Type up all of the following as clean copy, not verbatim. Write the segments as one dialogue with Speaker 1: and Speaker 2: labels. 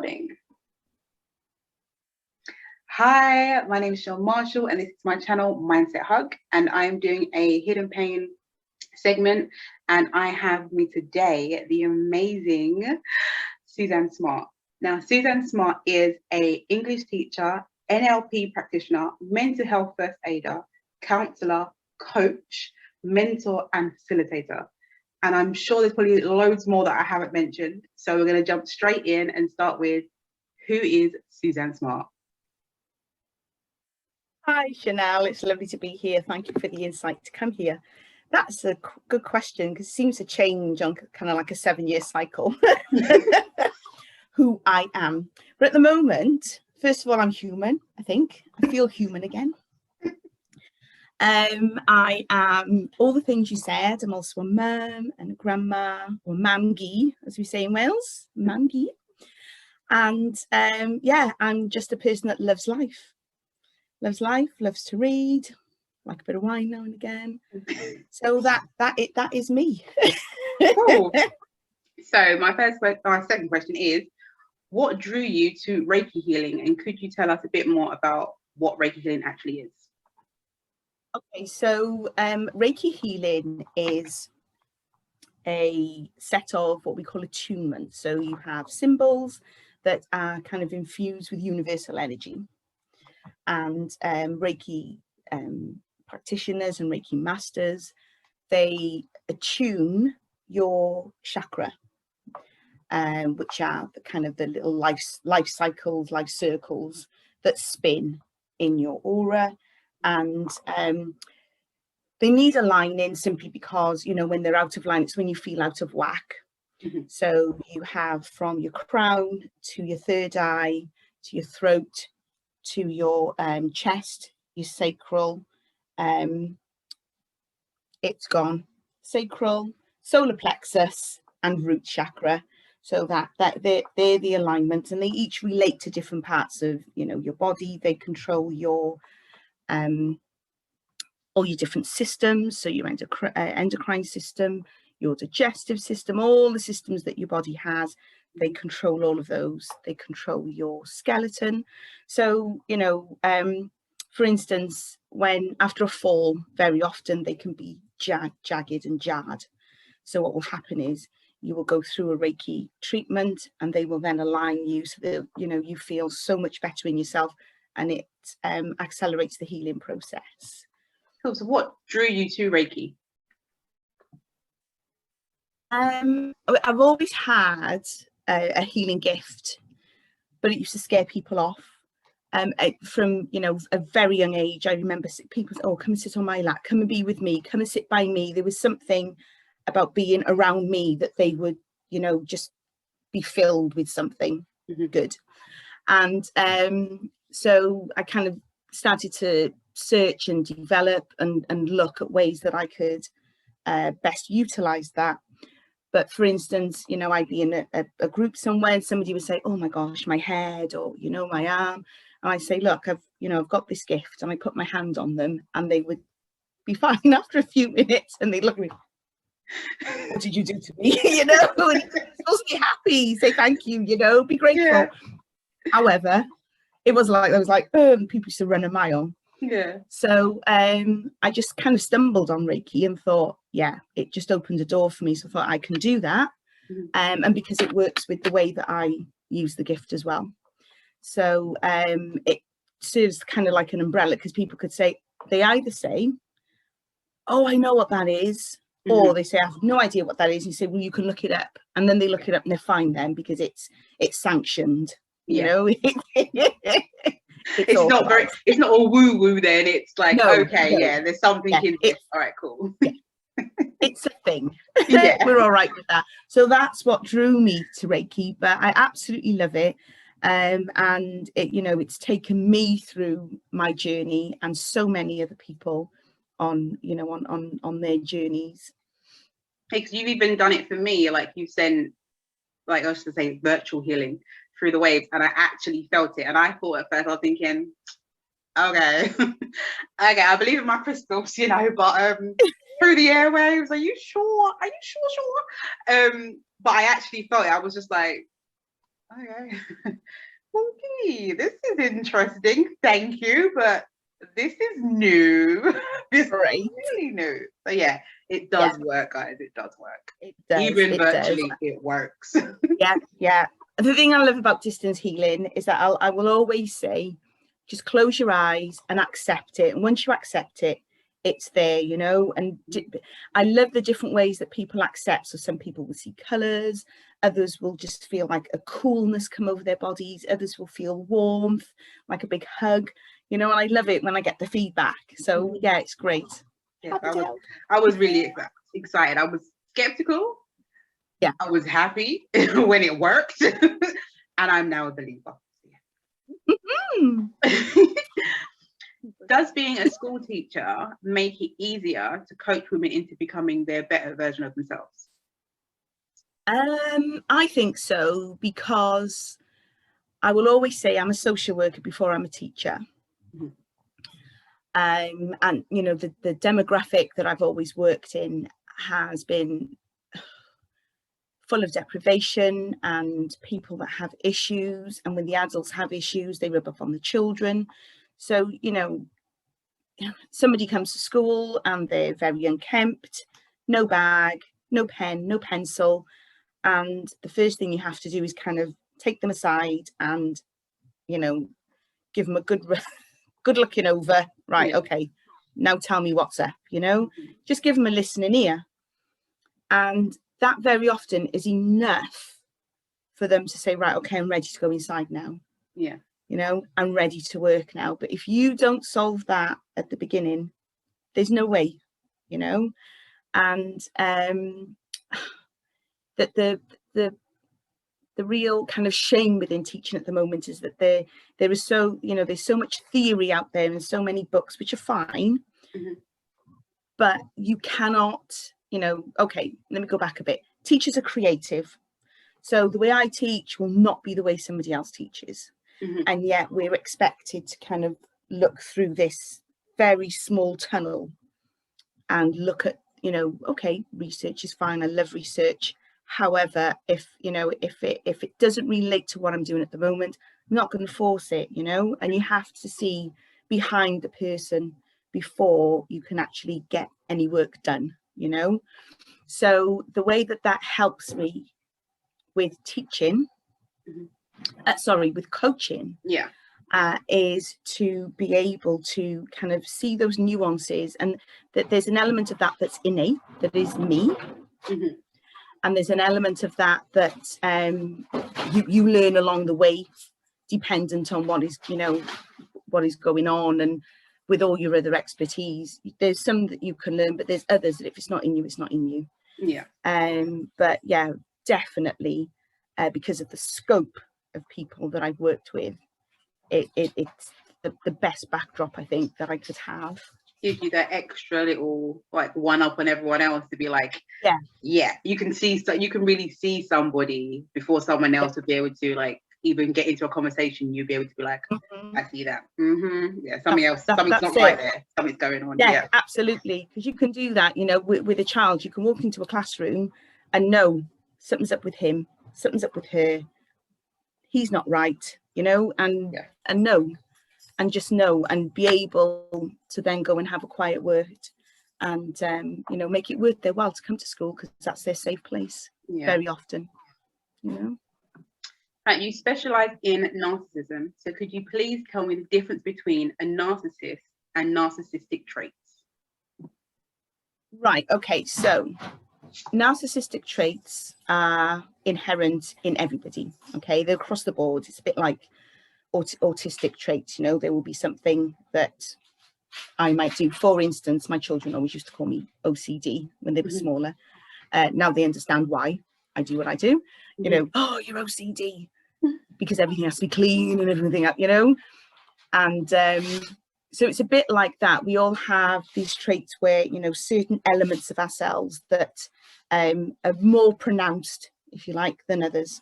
Speaker 1: Recording. Hi, my name is Sean Marshall, and this is my channel, Mindset Hug, and I am doing a hidden pain segment, and I have with me today the amazing Suzanne Smart. Now, Suzanne Smart is an English teacher, NLP practitioner, mental health first aider, counselor, coach, mentor, and facilitator. And I'm sure there's probably loads more that I haven't mentioned. So we're going to jump straight in and start with, who is Suzanne Smart?
Speaker 2: Hi, Chanel. It's lovely to be here. Thank you for the insight to come here. That's a good question, because it seems to change on kind of like a 7-year cycle, who I am. But at the moment, first of all, I'm human, I think. I feel human again. I am all the things you said. I'm also a mum and a grandma, or mamgie, as we say in Wales, mamgie. And yeah, I'm just a person that loves life, loves to read, like a bit of wine now and again. So that is me.
Speaker 1: Cool. So my second question is, what drew you to Reiki healing, and could you tell us a bit more about what Reiki healing actually is?
Speaker 2: Okay, so Reiki healing is a set of what we call attunement. So you have symbols that are kind of infused with universal energy, and Reiki practitioners and Reiki masters, they attune your chakra, which are the kind of the little life cycles, life circles that spin in your aura. And they need aligning simply because, you know, when they're out of line, it's when you feel out of whack. Mm-hmm. So you have from your crown to your third eye, to your throat, to your chest, your sacral, it's gone, sacral, solar plexus, and root chakra. So that they're the alignment, and they each relate to different parts of, you know, your body. They control your all your different systems, so your endocrine system, your digestive system, all the systems that your body has, they control all of those. They control your skeleton. So, you know, for instance, when after a fall, very often they can be jagged and jarred. So what will happen is you will go through a Reiki treatment, and they will then align you so that, you know, you feel so much better in yourself, and it accelerates the healing process.
Speaker 1: Cool. So what drew you to Reiki?
Speaker 2: I've always had a healing gift, but it used to scare people off. From, you know, a very young age, I remember people say, oh, come and sit on my lap, come and be with me, come and sit by me. There was something about being around me that they would, you know, just be filled with something good. And so I kind of started to search and develop and look at ways that I could best utilize that. But for instance, you know, I'd be in a group somewhere, and somebody would say, oh my gosh, my head, or, you know, my arm. And I say, look, I've got this gift, and I put my hand on them, and they would be fine after a few minutes, and they'd look at me, what did you do to me? You know, and you're supposed to be happy, say thank you, you know, be grateful. Yeah. However, it was like, people used to run a mile.
Speaker 1: Yeah.
Speaker 2: So I just kind of stumbled on Reiki and thought, yeah, it just opened a door for me. So I thought I can do that. And because it works with the way that I use the gift as well. So it serves kind of like an umbrella, because people could say, they either say, oh, I know what that is. Or they say, I have no idea what that is. And you say, well, you can look it up. And then they look it up and they're fine then, because it's sanctioned, you know.
Speaker 1: It's not all woo woo then. It's like, no, okay, yeah, there's something in this. All right, cool.
Speaker 2: Yeah. It's a thing. Yeah. We're all right with that. So that's what drew me to Reiki, but I absolutely love it. And it, you know, it's taken me through my journey, and so many other people on, you know, on their journeys.
Speaker 1: Because you've even done it for me, like you sent, like I was to say, virtual healing through the waves, and I actually felt it. And I thought at first, I was thinking, okay, I believe in my crystals, you know, but through the airwaves, are you sure? But I actually felt it. I was just like, Okay. Okay, this is interesting. Thank you, but this is new. This is
Speaker 2: Right.
Speaker 1: really new. So yeah, it does work, guys. It does work.
Speaker 2: It does.
Speaker 1: Even
Speaker 2: It does.
Speaker 1: virtually, it works.
Speaker 2: Yeah, yeah. The thing I love about distance healing is that I will always say, just close your eyes and accept it. And once you accept it, it's there, you know. And I love the different ways that people accept. So some people will see colours, others will just feel like a coolness come over their bodies, others will feel warmth, like a big hug, you know. And I love it when I get the feedback. So yeah, it's great.
Speaker 1: Yes, I was really excited. I was skeptical.
Speaker 2: Yeah.
Speaker 1: I was happy when it worked. And I'm now a believer. Does being a school teacher make it easier to coach women into becoming their better version of themselves?
Speaker 2: I think so, because I will always say I'm a social worker before I'm a teacher. And you know, the demographic that I've always worked in has been full of deprivation and people that have issues, and when the adults have issues they rub off on the children. So you know, somebody comes to school and they're very unkempt, no bag, no pen, no pencil, and the first thing you have to do is kind of take them aside and, you know, give them a good looking over. Right, okay, now tell me what's up, you know. Just give them a listening ear, and that very often is enough for them to say, right, okay, I'm ready to go inside now.
Speaker 1: Yeah.
Speaker 2: You know, I'm ready to work now. But if you don't solve that at the beginning, there's no way, you know. And that the real kind of shame within teaching at the moment is that there is so, you know, there's so much theory out there and so many books, which are fine, but you cannot, you know, okay, let me go back a bit. Teachers are creative. So the way I teach will not be the way somebody else teaches. And yet we're expected to kind of look through this very small tunnel and look at, you know, okay, research is fine. I love research. However, if, you know, if it doesn't relate to what I'm doing at the moment, I'm not going to force it, you know. And you have to see behind the person before you can actually get any work done, you know. So the way that helps me with teaching, with coaching, is to be able to kind of see those nuances, and that there's an element of that that's innate, that is me, and there's an element of that you learn along the way, dependent on what is, you know, what is going on, and with all your other expertise, there's some that you can learn, but there's others that if it's not in you, it's not in you. But yeah, definitely, because of the scope of people that I've worked with, it's the best backdrop I think that I could have.
Speaker 1: Gives you that extra little like one up on everyone else to be like, you can see, so you can really see somebody before someone else would be able to like even get into a conversation. You'd be able to be like, I see that. Something's not right there. Something's going on.
Speaker 2: Yeah, absolutely. Because you can do that, you know, with a child. You can walk into a classroom and know something's up with him, something's up with her. He's not right, you know, and know, and just know, and be able to then go and have a quiet word, and you know, make it worth their while to come to school, because that's their safe place very often, you know.
Speaker 1: Right, you specialize in narcissism, so could you please tell me the difference between a narcissist and narcissistic traits?
Speaker 2: Right, okay, so narcissistic traits are inherent in everybody. Okay, they're across the board. It's a bit like autistic traits, you know. There will be something that I might do. For instance, my children always used to call me OCD when they were smaller. Now they understand why I do what I do. You know, oh, you're OCD, because everything has to be clean and everything up, you know. And so it's a bit like that. We all have these traits where, you know, certain elements of ourselves that are more pronounced, if you like, than others.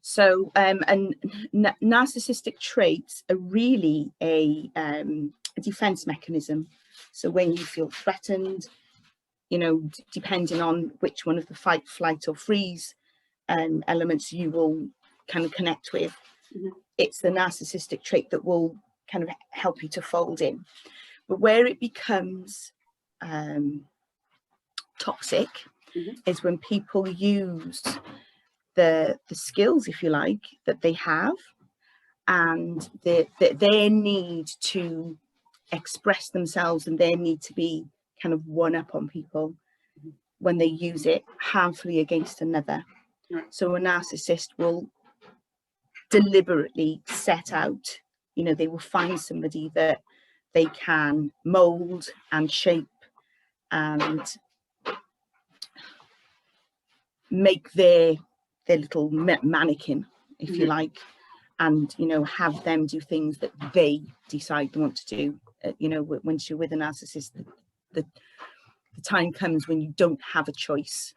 Speaker 2: So and narcissistic traits are really a defense mechanism. So when you feel threatened, you know, depending on which one of the fight, flight or freeze elements you will kind of connect with. It's the narcissistic trait that will kind of help you to fold in. But where it becomes toxic is when people use the skills, if you like, that they have, and their need to express themselves and their need to be kind of one up on people, when they use it harmfully against another. So a narcissist will deliberately set out, you know, they will find somebody that they can mold and shape and make their little mannequin, if you like, and, you know, have them do things that they decide they want to do. You know, once you're with a narcissist, the time comes when you don't have a choice.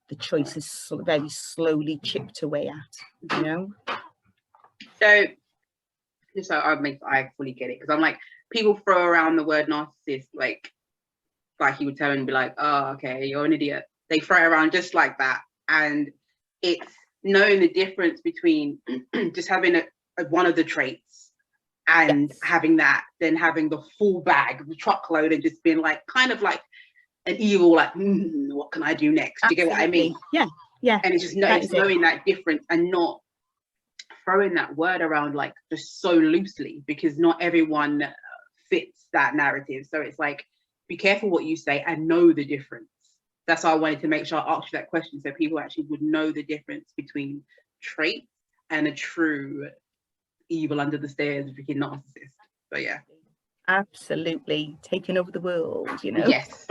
Speaker 2: The choice is very slowly chipped away at, you know.
Speaker 1: So just so I fully get it, because I'm like, people throw around the word narcissist like you would tell and be like, oh, okay, you're an idiot. They throw it around just like that, and it's knowing the difference between just having one of the traits and having that, then having the full bag, the truckload, and just being like kind of like an evil, like, what can I do next? Do you get what I mean?
Speaker 2: Yeah.
Speaker 1: And it's just knowing that difference and not throwing that word around like just so loosely, because not everyone fits that narrative. So it's like, be careful what you say and know the difference. That's why I wanted to make sure I asked you that question, so people actually would know the difference between traits and a true evil under the stairs freaking narcissist. But yeah,
Speaker 2: absolutely taking over the world, you know.
Speaker 1: Yes.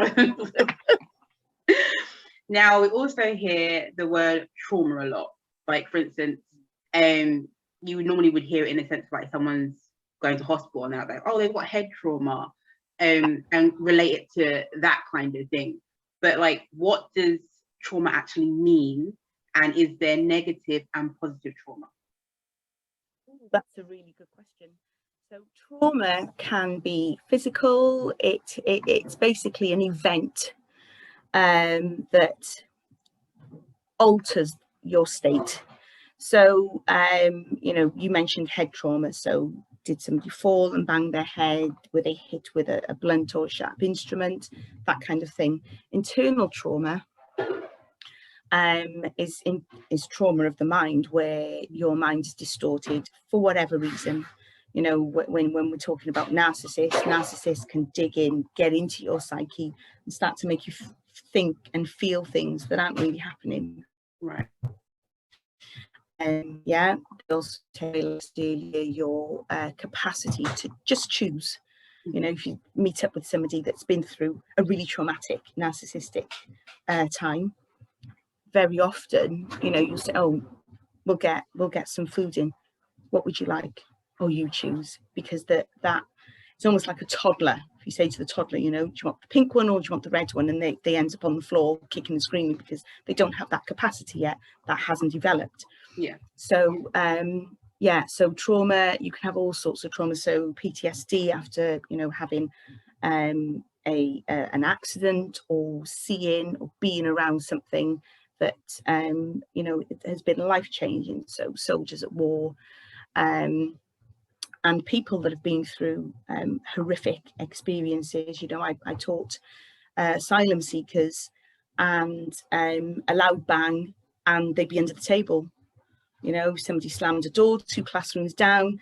Speaker 1: Now we also hear the word trauma a lot. Like, for instance, you normally would hear it in a sense like someone's going to hospital and they're like, oh, they've got head trauma, and relate it to that kind of thing. But like, what does trauma actually mean? And is there negative and positive trauma?
Speaker 2: That's a really good question. So trauma can be physical. It's basically an event that alters your state. So, you know, you mentioned head trauma. So did somebody fall and bang their head? Were they hit with a blunt or sharp instrument? That kind of thing. Internal trauma is trauma of the mind, where your mind is distorted for whatever reason. You know, when we're talking about narcissists can dig in, get into your psyche and start to make you think and feel things that aren't really happening.
Speaker 1: Right.
Speaker 2: Yeah, they also tell your capacity to just choose. You know, if you meet up with somebody that's been through a really traumatic narcissistic time, very often, you know, you'll say, oh, we'll get some food in. What would you like? Oh, you choose. Because that it's almost like a toddler. If you say to the toddler, you know, do you want the pink one or do you want the red one? And they end up on the floor kicking and screaming because they don't have that capacity yet. That hasn't developed.
Speaker 1: Yeah.
Speaker 2: So so trauma, you can have all sorts of trauma. So PTSD after, you know, having an accident or seeing or being around something that you know, it has been life changing. So soldiers at war, and people that have been through horrific experiences. You know, I taught asylum seekers, and a loud bang and they'd be under the table. You know, somebody slammed a door 2 classrooms down,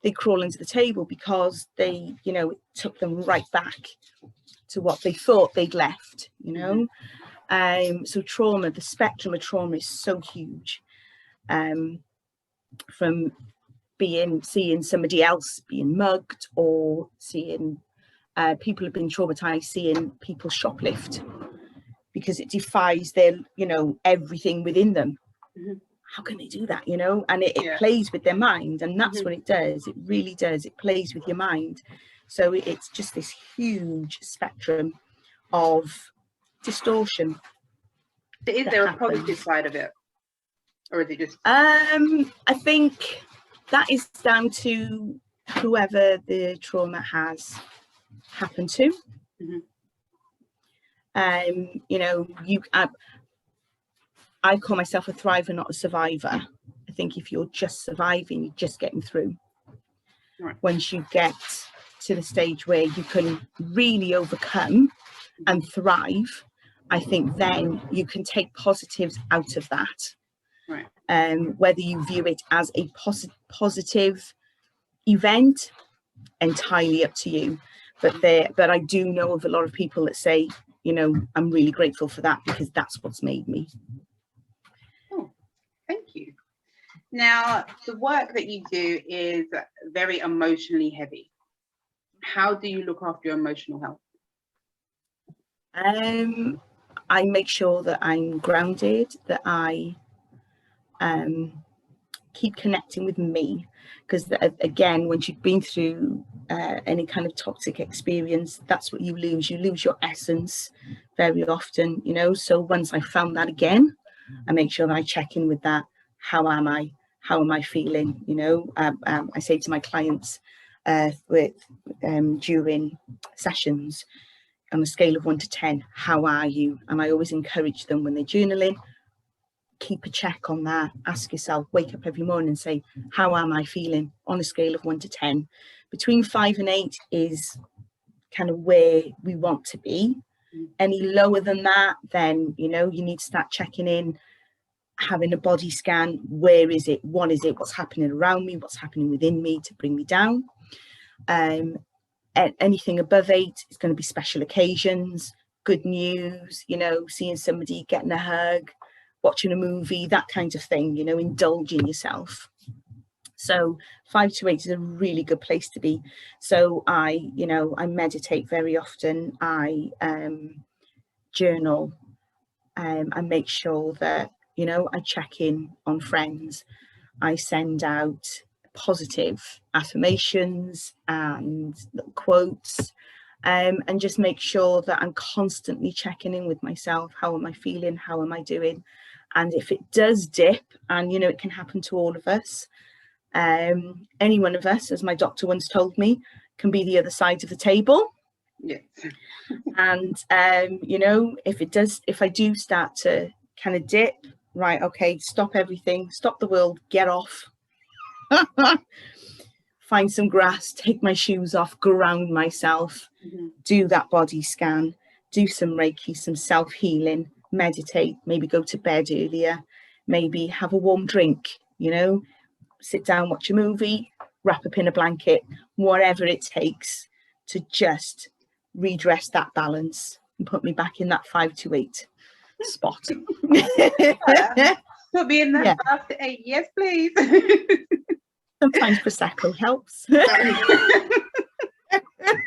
Speaker 2: they crawl into the table because they, you know, it took them right back to what they thought they'd left, you know. So trauma, the spectrum of trauma is so huge, from seeing somebody else being mugged, or seeing people have been traumatized seeing people shoplift, because it defies their, you know, everything within them. How can they do that, you know? And it plays with their mind, and that's what it does. It really does. It plays with your mind. So it's just this huge spectrum of distortion.
Speaker 1: Is there a positive side of it, or is it just?
Speaker 2: I think that is down to whoever the trauma has happened to. You know, I call myself a thriver, not a survivor. I think if you're just surviving, you're just getting through.
Speaker 1: Right.
Speaker 2: Once you get to the stage where you can really overcome and thrive, I think then you can take positives out of that.
Speaker 1: Right.
Speaker 2: Whether you view it as a positive event, entirely up to you. But I do know of a lot of people that say, you know, I'm really grateful for that because that's what's made me.
Speaker 1: Oh, thank you. Now, the work that you do is very emotionally heavy. How do you look after your emotional health?
Speaker 2: I make sure that I'm grounded, that I keep connecting with me, because again, once you've been through any kind of toxic experience, that's what you lose your essence very often, you know. So once I found that again, I make sure that I check in with that. How am I feeling, you know? I say to my clients during sessions, on a scale of 1 to 10, how are you? And I always encourage them when they're journaling, keep a check on that. Ask yourself, wake up every morning and say, how am I feeling on a scale of 1 to 10? Between 5 and 8 is kind of where we want to be. Any lower than that, then, you know, you need to start checking in, having a body scan. Where is it? What is it? What's happening around me? What's happening within me to bring me down? Anything above 8 is going to be special occasions, good news, you know, seeing somebody, getting a hug, watching a movie, that kind of thing, you know, indulging yourself. So 5 to 8 is a really good place to be. So I meditate very often. I journal. I make sure that, you know, I check in on friends. I send out positive affirmations and little quotes, and just make sure that I'm constantly checking in with myself. How am I feeling? How am I doing? And if it does dip, and you know, it can happen to all of us, any one of us, as my doctor once told me, can be the other side of the table.
Speaker 1: Yes.
Speaker 2: And you know, if I do start to kind of dip, right, okay, stop everything, stop the world, get off. Find some grass, take my shoes off, ground myself, do that body scan, do some Reiki, some self-healing, meditate, maybe go to bed earlier, maybe have a warm drink, you know, sit down, watch a movie, wrap up in a blanket, whatever it takes to just redress that balance and put me back in that 5 to 8 spot.
Speaker 1: Put me in that 5 to 8, yes please.
Speaker 2: Sometimes Prosecco helps.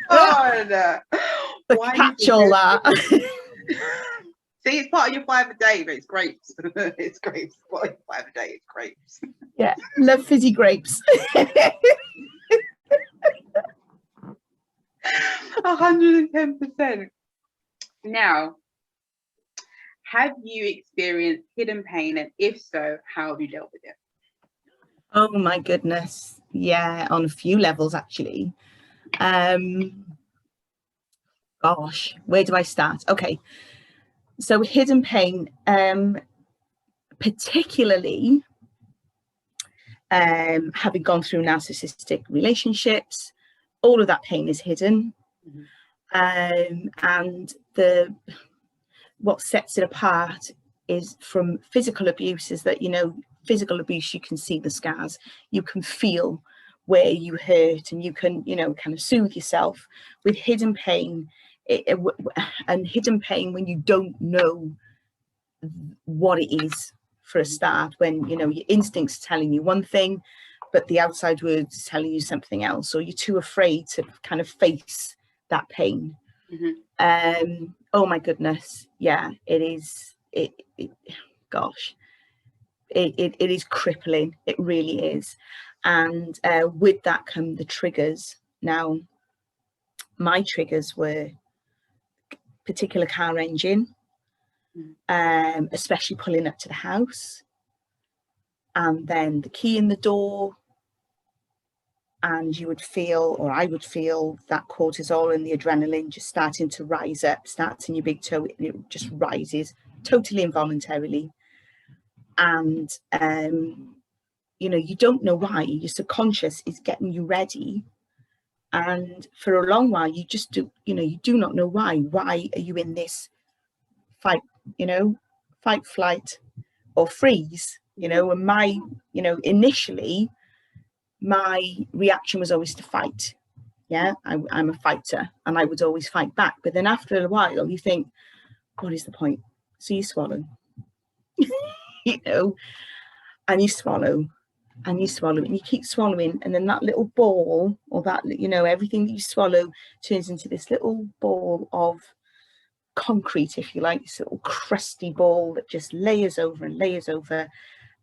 Speaker 1: Oh, no.
Speaker 2: Why catch all that?
Speaker 1: See, it's part of your 5 a day, but it's grapes. It's grapes. Part of your 5 a day, it's grapes.
Speaker 2: Yeah, love fizzy grapes.
Speaker 1: 110%. Now, have you experienced hidden pain, and if so, how have you dealt with it?
Speaker 2: Oh my goodness, yeah, on a few levels actually. Gosh, where do I start? Okay, so hidden pain, particularly having gone through narcissistic relationships, all of that pain is hidden. And what sets it apart is from physical abuse, is that, you know, physical abuse, you can see the scars, you can feel where you hurt, and you can, you know, kind of soothe yourself. With hidden pain, and hidden pain when you don't know what it is, for a start, when, you know, your instincts are telling you one thing, but the outside world is telling you something else, or you're too afraid to kind of face that pain. Oh my goodness, yeah, it is. Gosh, it is crippling. It really is. And with that come the triggers. Now, my triggers were particular car engine, especially pulling up to the house, and then the key in the door, and you would feel, or I would feel, that cortisol and the adrenaline just starting to rise up, starts in your big toe, and it just rises totally involuntarily. and you know, you don't know why. Your subconscious is getting you ready, and for a long while you just do, you know, you do not know why are you in this fight, you know, fight, flight or freeze, you know. And my, you know, initially my reaction was always to fight. Yeah, I'm a fighter, and I would always fight back. But then after a while you think, what is the point? So you swallow, you know, and you swallow and you swallow and you keep swallowing, and then that little ball, or that, you know, everything that you swallow turns into this little ball of concrete, if you like, this little crusty ball that just layers over and layers over.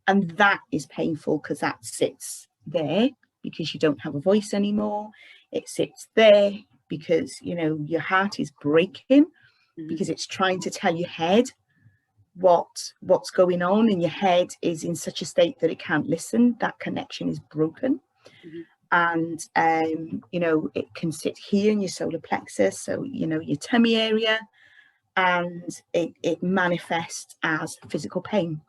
Speaker 2: And that is painful, because that sits there because you don't have a voice anymore. It sits there because, you know, your heart is breaking, because it's trying to tell your head what's going on, and your head is in such a state that it can't listen. That connection is broken. And you know, it can sit here in your solar plexus, so, you know, your tummy area, and it manifests as physical pain.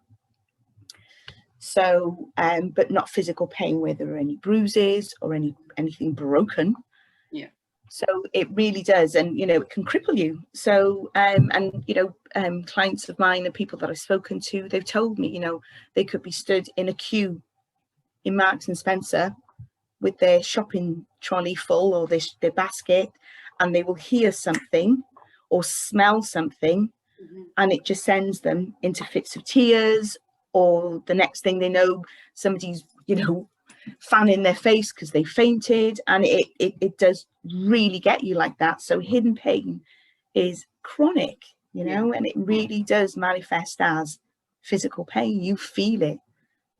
Speaker 2: So but not physical pain where there are any bruises or anything broken.
Speaker 1: Yeah.
Speaker 2: So it really does, and, you know, it can cripple you. So and, you know, clients of mine and people that I've spoken to, they've told me, you know, they could be stood in a queue in Marks and Spencer with their shopping trolley full, or their basket, and they will hear something or smell something, and it just sends them into fits of tears, or the next thing they know, somebody's, you know, fanning their face because they fainted. And it does really get you like that. So hidden pain is chronic, you know, and it really does manifest as physical pain. You feel it,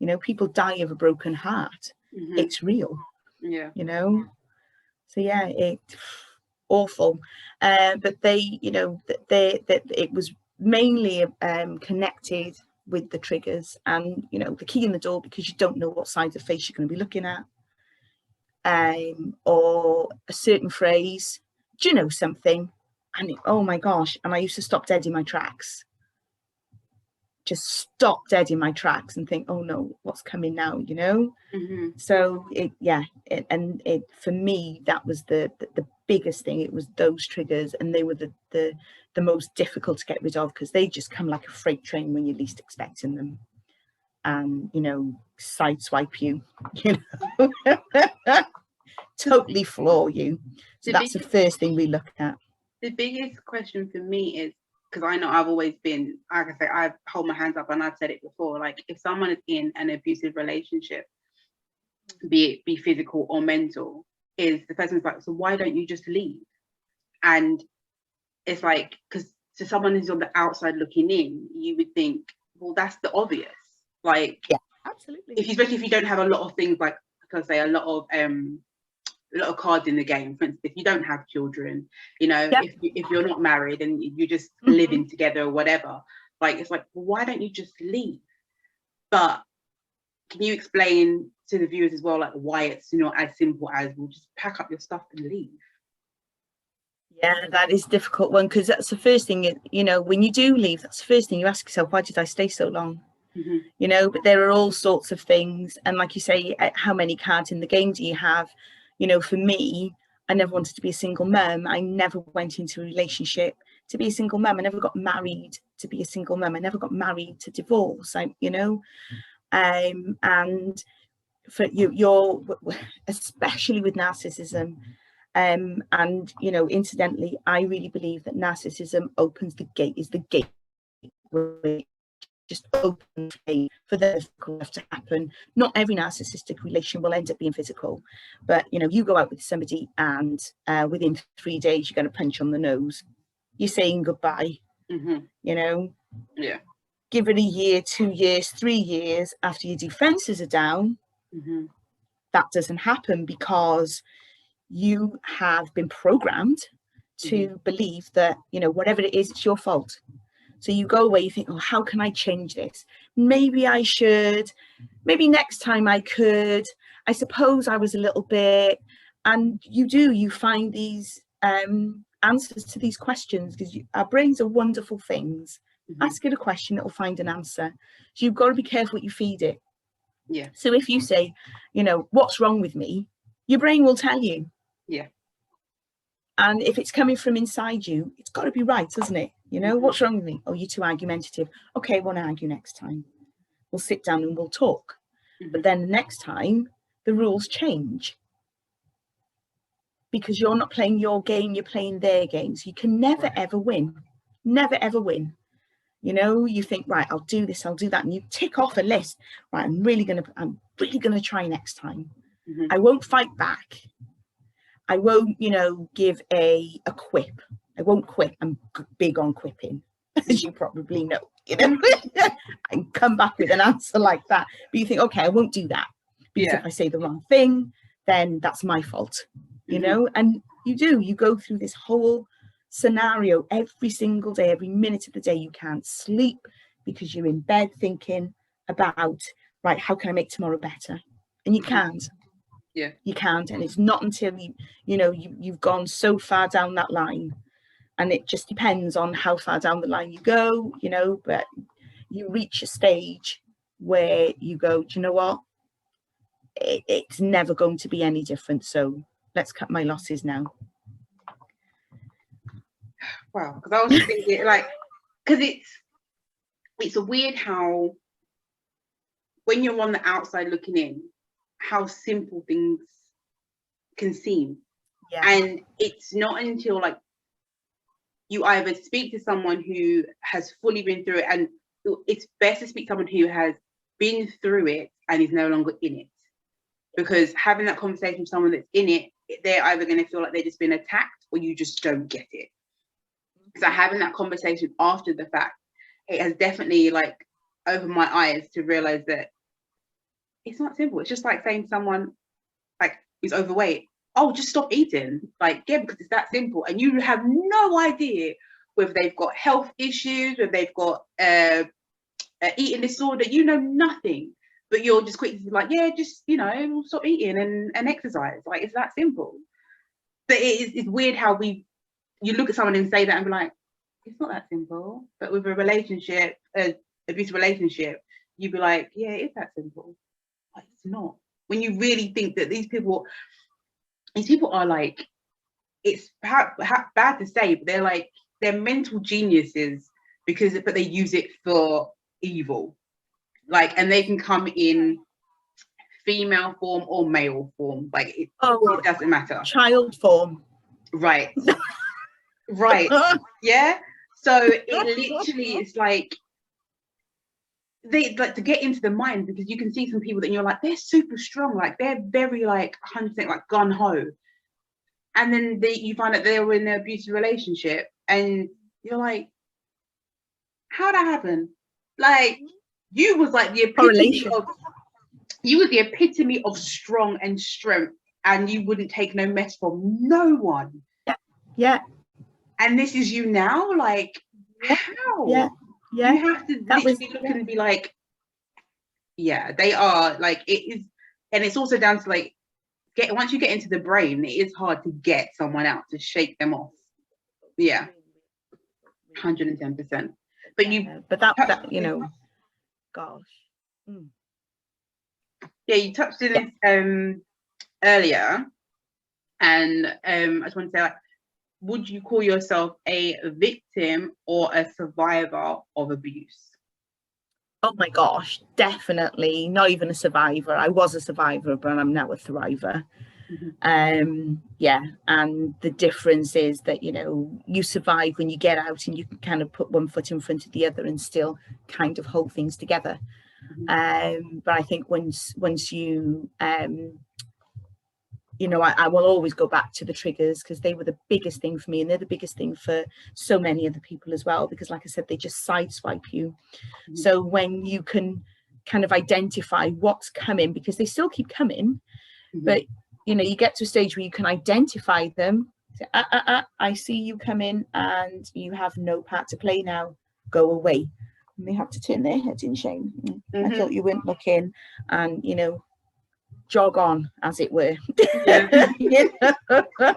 Speaker 2: you know. People die of a broken heart. It's real, you know. So yeah, it's awful. But they, you know, that it was mainly connected with the triggers, and, you know, the key in the door, because you don't know what side of the face you're going to be looking at, or a certain phrase, do you know something? And oh my gosh, and I used to stop dead in my tracks, just stop dead in my tracks and think, oh no, what's coming now, you know. So it for me, that was the biggest thing. It was those triggers, and they were the most difficult to get rid of, because they just come like a freight train when you're least expecting them, and, you know, sideswipe you, you know, totally floor you. So that's the first thing we look at.
Speaker 1: The biggest question for me is, because I know I've always been, like I say, I hold my hands up, and I've said it before, like, if someone is in an abusive relationship, be it physical or mental, is the person's like, so why don't you just leave? And it's like, because to someone who's on the outside looking in, you would think, well, that's the obvious. Like,
Speaker 2: yeah, absolutely.
Speaker 1: Especially if you don't have a lot of things, like, because say a lot of cards in the game. For instance, if you don't have children, you know, if you're not married and you're just living together or whatever, like, it's like, well, why don't you just leave? But can you explain to the viewers as well, like, why it's not as simple as, well, just pack up your stuff and leave?
Speaker 2: Yeah, that is a difficult one, because that's the first thing, you know, when you do leave, that's the first thing you ask yourself, why did I stay so long? You know. But there are all sorts of things, and like you say, how many cards in the game do you have? You know, for me, I never wanted to be a single mum. I never went into a relationship to be a single mum. I never got married to be a single mum. I never got married to divorce. You know, and for you're especially with narcissism, and, you know, incidentally, I really believe that narcissism opens the gate, is the gateway, just open for the physical stuff to happen. Not every narcissistic relation will end up being physical, but, you know, you go out with somebody and within 3 days you're going to punch on the nose, you're saying goodbye. You know, give it a year, 2 years, 3 years after your defenses are down. That doesn't happen, because you have been programmed to believe that, you know, whatever it is, it's your fault. So you go away, you think, oh, how can I change this? Maybe I should, maybe next time I could, I suppose I was a little bit, and you find these answers to these questions, because our brains are wonderful things. Ask it a question, it'll find an answer. So you've got to be careful what you feed it.
Speaker 1: Yeah.
Speaker 2: So if you say, you know, what's wrong with me, your brain will tell you.
Speaker 1: Yeah.
Speaker 2: And if it's coming from inside you, it's got to be right, doesn't it? You know, what's wrong with me? Oh, you're too argumentative. Okay, I won't argue next time. We'll sit down and we'll talk. But then the next time, the rules change. Because you're not playing your game, you're playing their game. So you can never, ever win. Never, ever win. You know, you think, right, I'll do this, I'll do that. And you tick off a list. Right, I'm really going to try next time. I won't fight back. I won't, you know, give a quip. I won't quip. I'm big on quipping, as you probably know. You know, I can come back with an answer like that. But you think, okay, I won't do that. Because if I say the wrong thing, then that's my fault. You know, and you go through this whole scenario every single day, every minute of the day. You can't sleep because you're in bed thinking about, right, how can I make tomorrow better? And you can't.
Speaker 1: Yeah,
Speaker 2: you can't. And it's not until you've gone so far down that line, and it just depends on how far down the line you go, you know, but you reach a stage where you go, do you know what, it's never going to be any different, so let's cut my losses now.
Speaker 1: Wow, because I was just thinking, like, because it's a weird how when you're on the outside looking in, how simple things can seem. And it's not until like you either speak to someone who has fully been through it, and it's best to speak to someone who has been through it and is no longer in it, because having that conversation with someone that's in it, they're either going to feel like they've just been attacked or you just don't get it. So having that conversation after the fact, it has definitely like opened my eyes to realize that it's not simple. It's just like saying someone like is overweight, oh, just stop eating. Like, yeah, because it's that simple. And you have no idea whether they've got health issues, whether they've got eating disorder, you know nothing. But you're just quick to like, yeah, just, you know, stop eating and exercise. Like, it's that simple. But it's weird how you look at someone and say that and be like, it's not that simple. But with a relationship, abusive relationship, you'd be like, yeah, it's that simple. Like, it's not. When you really think that these people are like, it's bad to say, but they're mental geniuses but they use it for evil. Like, and they can come in female form or male form. Like, it doesn't matter.
Speaker 2: Child form.
Speaker 1: Right. Right. Yeah. So it literally is like, they like to get into the mind, because you can see some people that you're like, they're super strong, like they're very like 100% like gun-ho, and then you find out they were in an abusive relationship and you're like, how'd that happen? Like, you was like the epitome of strong and strength, and you wouldn't take no mess from no one.
Speaker 2: Yeah.
Speaker 1: And this is you now, like, how?
Speaker 2: Yeah.
Speaker 1: You have to literally look and be like, yeah, they are like, it is. And it's also down to like, once you get into the brain, it is hard to get someone out to shake them off. Yeah, 110%. But that you know,
Speaker 2: gosh.
Speaker 1: Yeah, you touched on this earlier, and I just want to say, like, would you call yourself a victim or a survivor of abuse?
Speaker 2: Oh my gosh, definitely not even a survivor. I was a survivor, but I'm now a thriver. Yeah, and the difference is that, you know, you survive when you get out and you can kind of put one foot in front of the other and still kind of hold things together. But I think once you you know, I will always go back to the triggers, because they were the biggest thing for me, and they're the biggest thing for so many other people as well, because like I said, they just sideswipe you. So when you can kind of identify what's coming, because they still keep coming, but you know, you get to a stage where you can identify them, say, I see you coming and you have no part to play now, go away. And they have to turn their heads in shame. I thought you weren't looking, and you know, jog on, as it were. You know?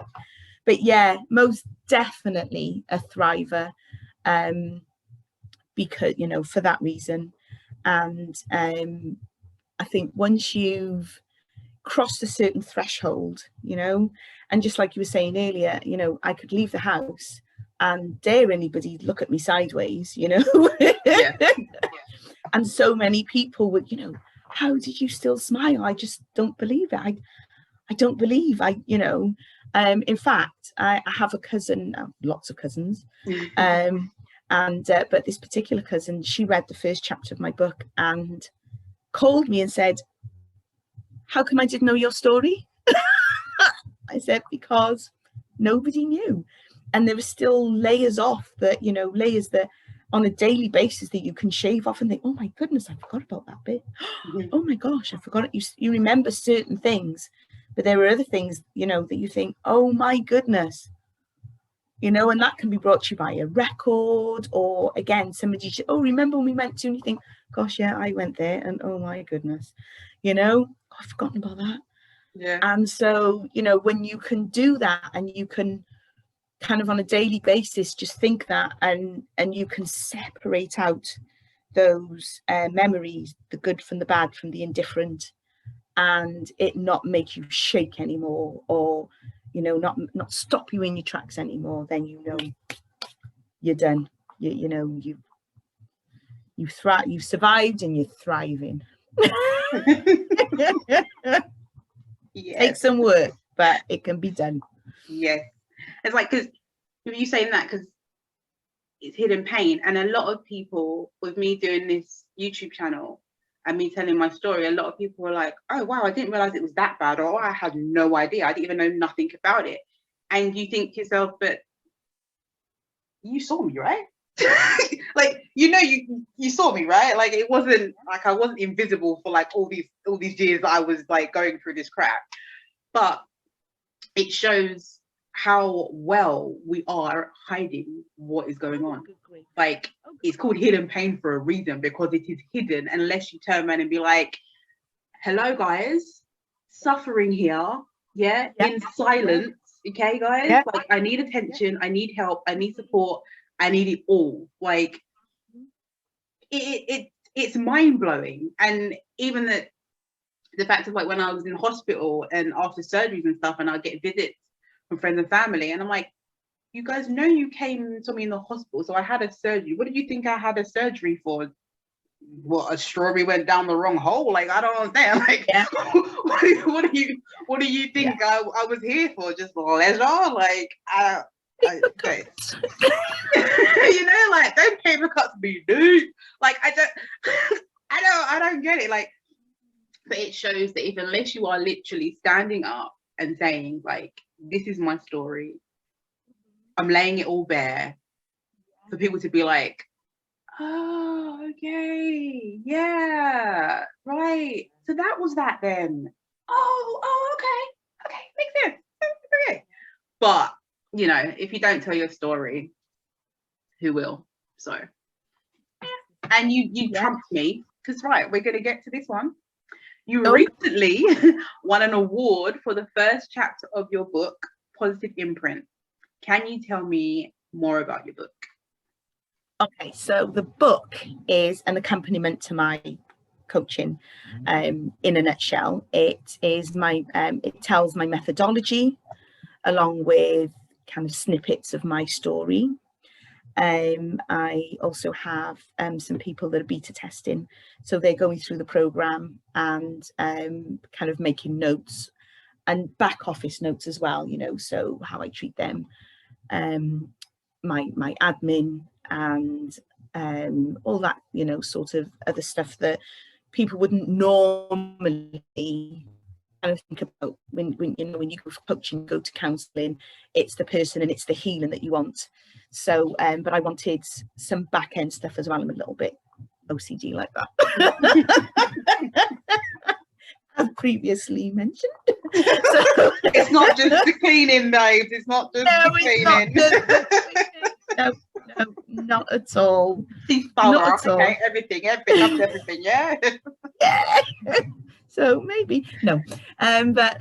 Speaker 2: But yeah, most definitely a thriver. because, you know, for that reason. And I think once you've crossed a certain threshold, you know, and just like you were saying earlier, you know, I could leave the house and dare anybody look at me sideways, you know.
Speaker 1: Yeah.
Speaker 2: And so many people would, you know, how did you still smile? I just don't believe it. I don't believe you know. In fact, I have a cousin, lots of cousins, but this particular cousin, she read the first chapter of my book and called me and said, how come I didn't know your story? I said, because nobody knew. And there were still layers off that, you know, layers that on a daily basis that you can shave off and think, oh my goodness, I forgot about that bit. Oh my gosh, I forgot it. You remember certain things, but there are other things, you know, that you think, oh my goodness, you know, and that can be brought to you by a record, or again, somebody said, oh, remember when we went to, and you think, gosh, yeah, I went there, and oh my goodness, you know, I've forgotten about that.
Speaker 1: Yeah.
Speaker 2: And so, you know, when you can do that and you can kind of on a daily basis just think that, and you can separate out those memories, the good from the bad, from the indifferent, and it not make you shake anymore, or, you know, not stop you in your tracks anymore, then, you know, you're done. You know, you've survived and you're thriving.
Speaker 1: Yes.
Speaker 2: Takes some work, but it can be done.
Speaker 1: Yes. It's like, because with you saying that, because it's hidden pain, and a lot of people, with me doing this YouTube channel and me telling my story, a lot of people were like, oh wow, I didn't realize it was that bad, or I had no idea, I didn't even know nothing about it. And you think to yourself, but you saw me, right? Like, you know, you saw me, right? Like, it wasn't like I wasn't invisible for like all these years that I was like going through this crap. But it shows how well we are hiding what is going on. Like, it's called hidden pain for a reason, because it is hidden unless you turn around and be like, hello guys, suffering here, yeah. In silence, okay guys, like, I need attention, I need help, I need support, I need it all. Like, it's mind-blowing. And even the fact of, like, when I was in hospital and after surgeries and stuff, and I'd get visits from friends and family, and I'm like, you guys know you came to me in the hospital, so I had a surgery. What did you think I had a surgery for? What, a strawberry went down the wrong hole? Like, I don't understand. Like, what do you think I was here for? Just leisure? Like, okay. You know, like, don't paper cuts me, dude. Like, I don't get it. Like, but it shows that if, unless you are literally standing up and saying, like, this is my story, I'm laying it all bare, for people to be like, oh, okay, yeah, right, so that was that then. Oh, okay, makes sense. Okay. But, you know, if you don't tell your story, who will? So, and you trumped me, because, right, we're going to get to this one. You recently won an award for the first chapter of your book, Positive Imprint. Can you tell me more about your book?
Speaker 2: Okay, so the book is an accompaniment to my coaching. In a nutshell, it is it tells my methodology along with kind of snippets of my story. I also have some people that are beta testing, so they're going through the program and kind of making notes and back office notes as well, you know, so how I treat them, my admin, and all that, you know, sort of other stuff that people wouldn't normally kind of think about when you know, when you go for coaching, go to counselling, it's the person and it's the healing that you want. So but I wanted some back end stuff as well. I'm a little bit OCD like that. As previously mentioned. So,
Speaker 1: it's not just the cleaning, babes. It's not just the cleaning.
Speaker 2: No, not at all.
Speaker 1: Not at all. Okay, everything, yeah.
Speaker 2: Yeah. So maybe no, but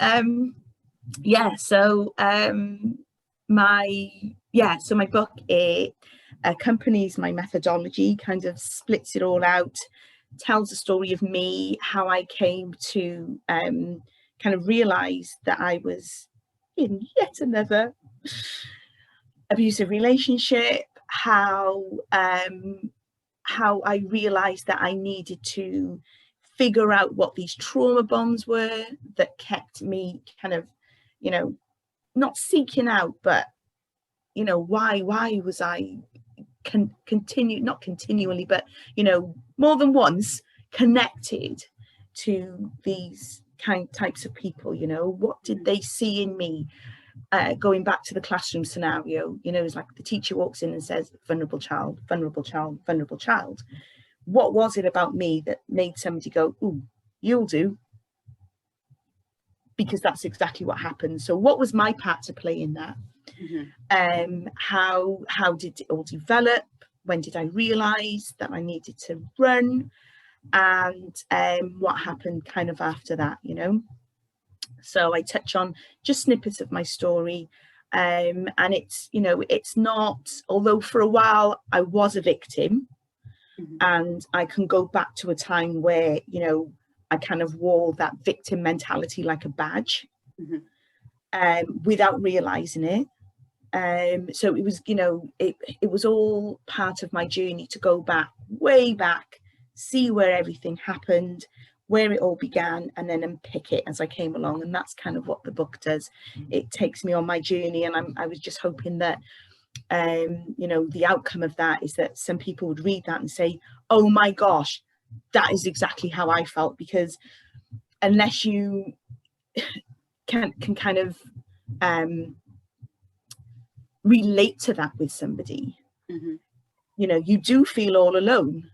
Speaker 2: yeah. So my book, accompanies my methodology, kind of splits it all out, tells the story of me, how I came to kind of realize that I was in yet another abusive relationship, how I realized that I needed to figure out what these trauma bonds were that kept me kind of, you know, not seeking out, but, you know, why was I not continually, but, you know, more than once connected to these types of people. You know, what did they see in me? Going back to the classroom scenario, you know, it's like the teacher walks in and says, vulnerable child, vulnerable child, vulnerable child. What was it about me that made somebody go, ooh, you'll do? Because that's exactly what happened. So what was my part to play in that? Mm-hmm. How did it all develop? When did I realize that I needed to run? And what happened kind of after that, you know? So I touch on just snippets of my story. And it's, you know, it's not, although for a while I was a victim, mm-hmm. and I can go back to a time where, you know, I kind of wore that victim mentality like a badge, mm-hmm. Without realizing it. So it was, you know, it was all part of my journey to go back, way back, see where everything happened, where it all began, and then unpick it as I came along. And that's kind of what the book does. It takes me on my journey, and I was just hoping that, you know, the outcome of that is that some people would read that and say, oh my gosh, that is exactly how I felt. Because unless you can kind of relate to that with somebody, mm-hmm. you know, you do feel all alone.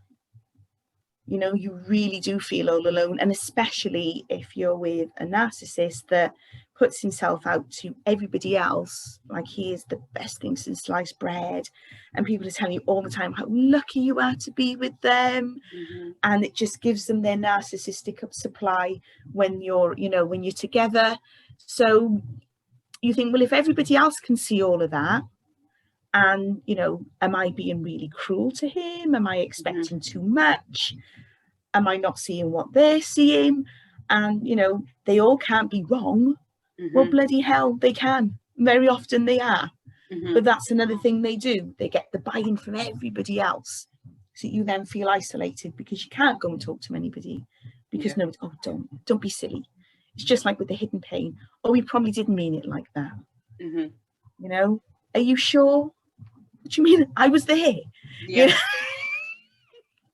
Speaker 2: You know, you really do feel all alone. And especially if you're with a narcissist that puts himself out to everybody else, like he is the best thing since sliced bread. And people are telling you all the time how lucky you are to be with them. Mm-hmm. And it just gives them their narcissistic supply when you're, you know, when you're together. So you think, well, if everybody else can see all of that, and, you know, am I being really cruel to him? Am I expecting mm-hmm. too much? Am I not seeing what they're seeing? And, you know, they all can't be wrong. Mm-hmm. Well, bloody hell, they can. Very often they are. Mm-hmm. But that's another thing they do. They get the buy-in from everybody else. So you then feel isolated because you can't go and talk to anybody. Because no, oh, don't be silly. It's just like with the hidden pain. Oh, we probably didn't mean it like that. Mm-hmm. You know, are you sure? What do you mean? I was there. Yeah. You know?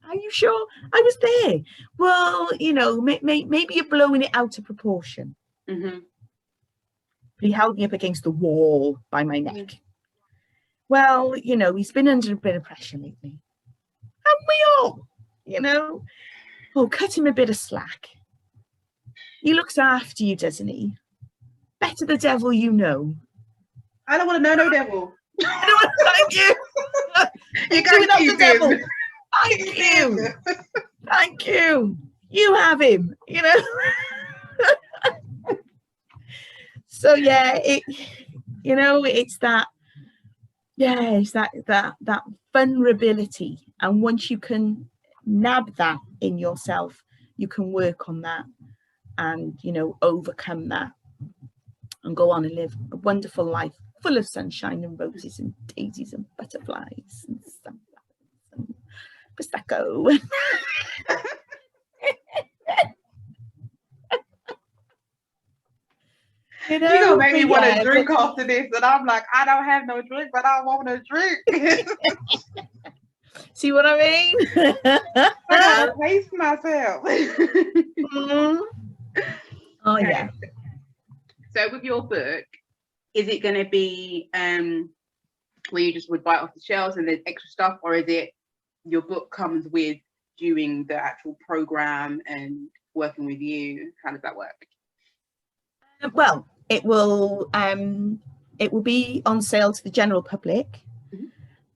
Speaker 2: Are you sure? I was there. Well, you know, maybe you're blowing it out of proportion. Mm-hmm. But he held me up against the wall by my neck. Mm-hmm. Well, you know, he's been under a bit of pressure lately. Haven't we all? You know? Oh, cut him a bit of slack. He looks after you, doesn't he? Better the devil you know.
Speaker 1: I don't want to know no devil.
Speaker 2: I don't want to thank you. You're going up the devil. Thank you. Thank you. You have him, you know. So yeah, it, you know, it's that, yeah, it's that vulnerability. And once you can nab that in yourself, you can work on that and, you know, overcome that and go on and live a wonderful life full of sunshine and roses and daisies and butterflies and sunflowers and prosecco. You know,
Speaker 1: you're gonna make me want to drink after this, and I'm like, I don't have no drink, but I want to drink.
Speaker 2: See what I mean?
Speaker 1: I gotta pace myself.
Speaker 2: Mm-hmm. Oh okay. Yeah.
Speaker 1: So with your book, is it going to be where you just would buy it off the shelves and there's extra stuff, or is it your book comes with doing the actual program and working with you? How does that work?
Speaker 2: Well, it will be on sale to the general public, mm-hmm.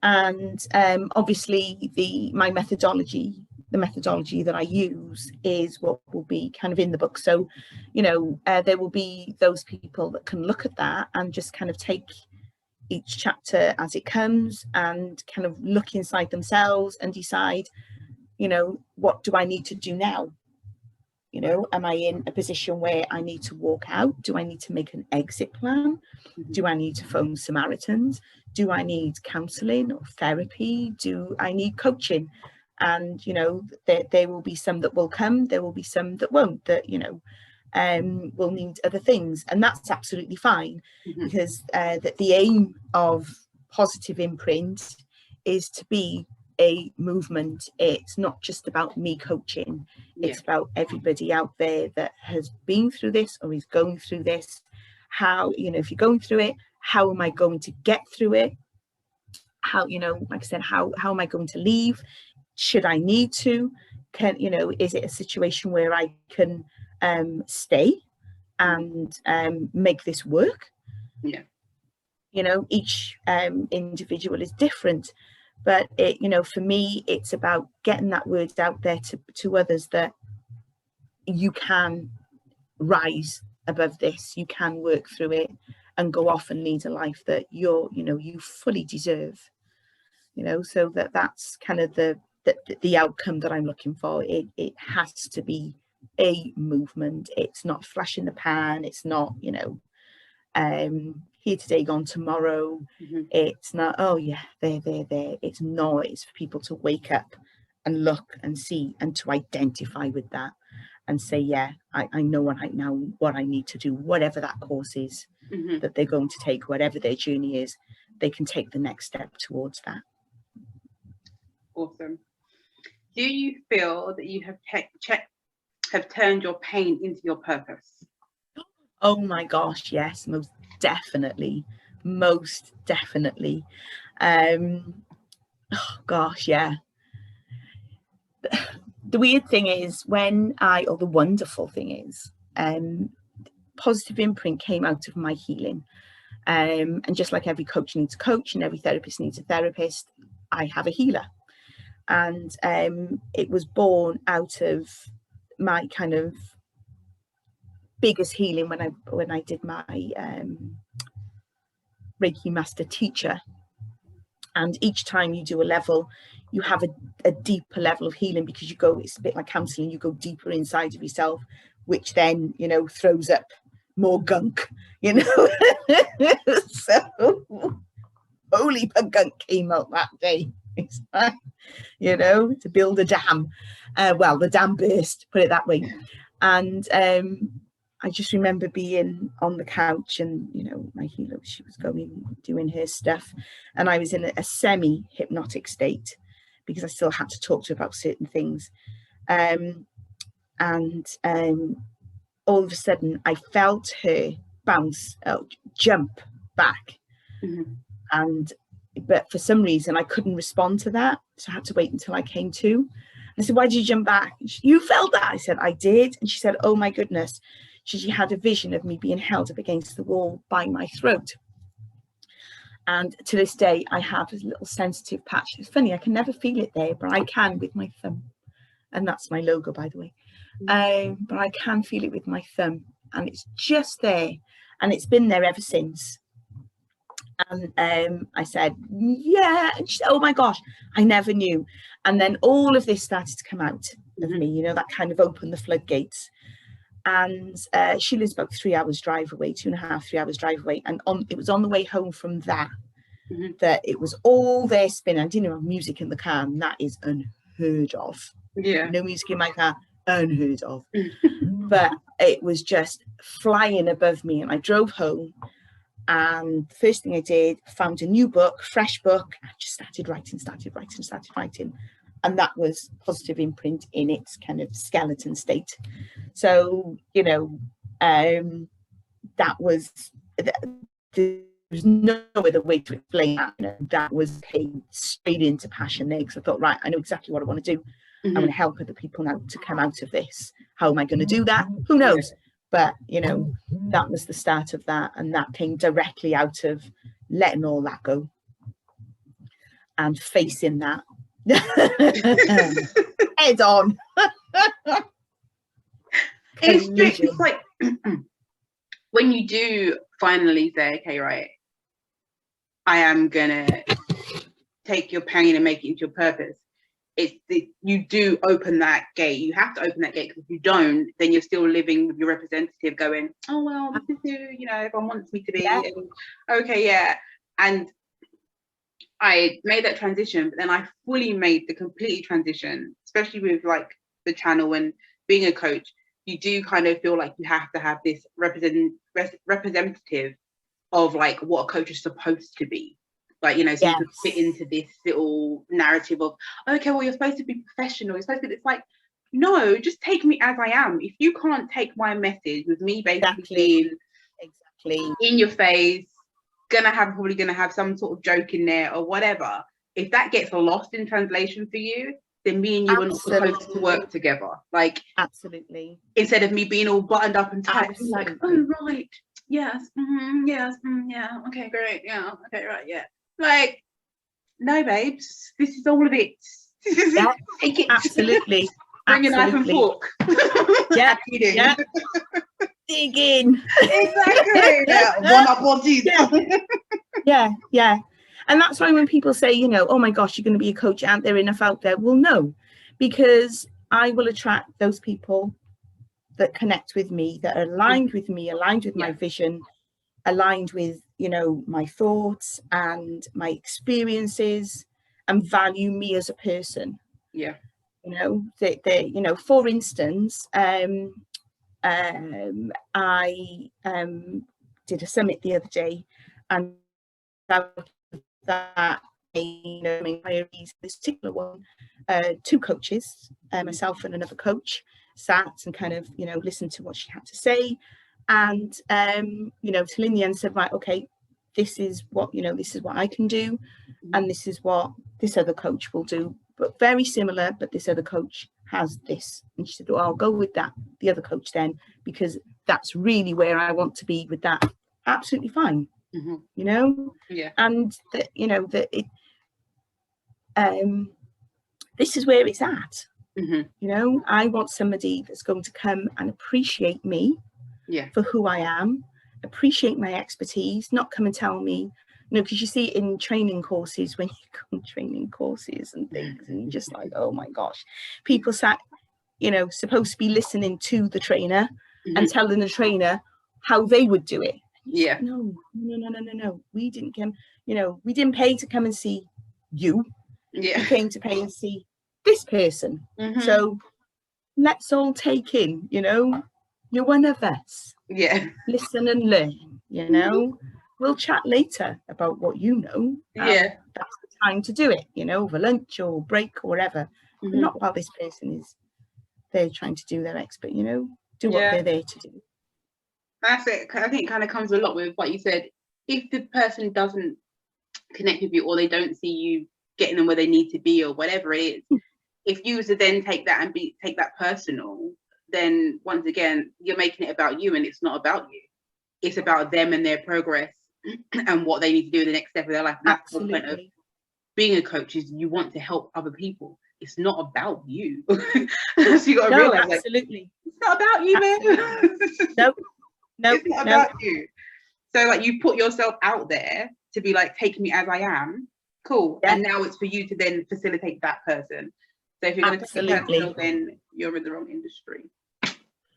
Speaker 2: and obviously the methodology that I use is what will be kind of in the book. So, you know, there will be those people that can look at that and just kind of take each chapter as it comes and kind of look inside themselves and decide, you know, what do I need to do now? You know, am I in a position where I need to walk out? Do I need to make an exit plan? Do I need to phone Samaritans? Do I need counselling or therapy? Do I need coaching? And, you know, there will be some that will come, there will be some that won't, that, you know, will need other things. And that's absolutely fine, because the aim of Positive Imprint is to be a movement. It's not just about me coaching, it's about everybody out there that has been through this or is going through this. How, you know, if you're going through it, how am I going to get through it? How, you know, like I said, how am I going to leave? Should I need to? Can, you know, is it a situation where I can stay and make this work?
Speaker 1: Yeah.
Speaker 2: You know, each individual is different, but it, you know, for me, it's about getting that word out there to others that you can rise above this, you can work through it and go off and lead a life that you're, you know, you fully deserve. You know, so that's kind of the outcome that I'm looking for. It has to be a movement. It's not flash in the pan. It's not, you know, here today, gone tomorrow. It's not, oh yeah, there. It's not. It's for people to wake up and look and see and to identify with that and say, yeah, I know right now what I need to do, whatever that course is that they're going to take, whatever their journey is, they can take the next step towards that.
Speaker 1: Awesome. Do you feel that you have turned your pain into your purpose?
Speaker 2: Oh my gosh, yes, most definitely. Oh gosh, yeah. The weird thing is or the wonderful thing is, Positive Imprint came out of my healing. And just like every coach needs a coach and every therapist needs a therapist, I have a healer. And it was born out of my kind of biggest healing when I did my Reiki master teacher. And each time you do a level, you have a deeper level of healing, because you go, it's a bit like counselling, you go deeper inside of yourself, which then, you know, throws up more gunk, you know. So holy gunk came out that day. It's like, you know, to build a dam. Well, the dam burst, put it that way. And I just remember being on the couch and, you know, my healer, she was doing her stuff. And I was in a semi-hypnotic state because I still had to talk to her about certain things. And all of a sudden I felt her jump back. But for some reason I couldn't respond to that. So I had to wait until I came to. I said, why did you jump back? You felt that? I said, I did. And she said, oh my goodness. She had a vision of me being held up against the wall by my throat. And to this day, I have this little sensitive patch. It's funny, I can never feel it there, but I can with my thumb. And that's my logo, by the way. But I can feel it with my thumb. And it's just there. And it's been there ever since. And I said, yeah. And she said, oh my gosh, I never knew. And then all of this started to come out of me, you know, that kind of opened the floodgates. And she lives about 3 hours drive away, 2.5, 3 hours drive away. And it was on the way home from that, that it was all there spinning. I didn't have music in the car, and that is unheard of.
Speaker 1: Yeah.
Speaker 2: No music in my car, unheard of. But it was just flying above me. And I drove home. And the first thing I did, found a new book, fresh book, and just started writing. And that was Positive Imprint in its kind of skeleton state. So, you know, that was, there was no other way to explain that. You know, that was came straight into passion there, because I thought, right, I know exactly what I want to do. I'm going to help other people now to come out of this. How am I going to do that? Who knows? But, you know, that was the start of that. And that came directly out of letting all that go and facing that head on.
Speaker 1: It's like when you do finally say, okay, right, I am gonna take your pain and make it into your purpose. You do open that gate. You have to open that gate, because if you don't, then you're still living with your representative going, oh well, this is who, you know, everyone wants me to be.
Speaker 2: Yeah.
Speaker 1: And, okay, yeah. And I made that transition, but then I fully made the complete transition, especially with like the channel and being a coach. You do kind of feel like you have to have this representative of like what a coach is supposed to be. Like, you know, so you can fit into this little narrative of, okay, well, you're supposed to be professional. You're supposed to be, it's like, no, just take me as I am. If you can't take my message with me basically being in your face, probably gonna have some sort of joke in there or whatever. If that gets lost in translation for you, then me and you are not supposed to work together. Like,
Speaker 2: absolutely.
Speaker 1: Instead of me being all buttoned up and tight, like, oh right, yes, yes, yeah, okay, great, yeah, okay, right, yeah. Like, no, babes, this is all of it.
Speaker 2: Yeah,
Speaker 1: take it.
Speaker 2: Absolutely.
Speaker 1: Bring a knife and fork.
Speaker 2: Yeah, yeah. Dig in.
Speaker 1: Exactly. Yeah. One up on teeth.
Speaker 2: Yeah. And that's why when people say, you know, oh my gosh, you're going to be a coach, aren't there enough out there? Well, no, because I will attract those people that connect with me, that are aligned with me, aligned with my vision, aligned with, you know, my thoughts and my experiences, and value me as a person.
Speaker 1: Yeah.
Speaker 2: You know, they you know, for instance, I did a summit the other day, and that, you know, this particular one, two coaches, myself and another coach, sat and kind of, you know, listened to what she had to say, and you know, till in the end said, right, okay, this is what, you know, this is what I can do, and this is what this other coach will do, but very similar, but this other coach has this. And she said, well, I'll go with that, the other coach then, because that's really where I want to be with that. Absolutely fine. You know, and that, you know, that it this is where it's at. You know, I want somebody that's going to come and appreciate me for who I am, appreciate my expertise, not come and tell me, you know, because you see in training courses, when you go on training courses and things, and you're just like, oh my gosh, people sat, you know, supposed to be listening to the trainer and telling the trainer how they would do it.
Speaker 1: Yeah.
Speaker 2: No. We didn't come, you know, we didn't pay to come and see you. We came to pay and see this person. So let's all take in, you know, you're one of us. Listen and learn, you know. We'll chat later about what you know. That's the time to do it, you know, over lunch or break or whatever. But not while this person is there trying to do their expert, you know, do what they're there to do.
Speaker 1: That's it. I think it kind of comes a lot with what you said. If the person doesn't connect with you, or they don't see you getting them where they need to be, or whatever it is, if you was to then take that and take that personal, then once again you're making it about you, and it's not about you. It's about them and their progress and what they need to do in the next step of their life. And that's the point of being a coach, is you want to help other people. It's not about you. So you got to realize,
Speaker 2: absolutely,
Speaker 1: like, it's not about you, man.
Speaker 2: No,
Speaker 1: it's not about you. So like, you put yourself out there to be like, take me as I am. Cool. And now it's for you to then facilitate that person. So if you're going to take it personal, then you're in the wrong industry.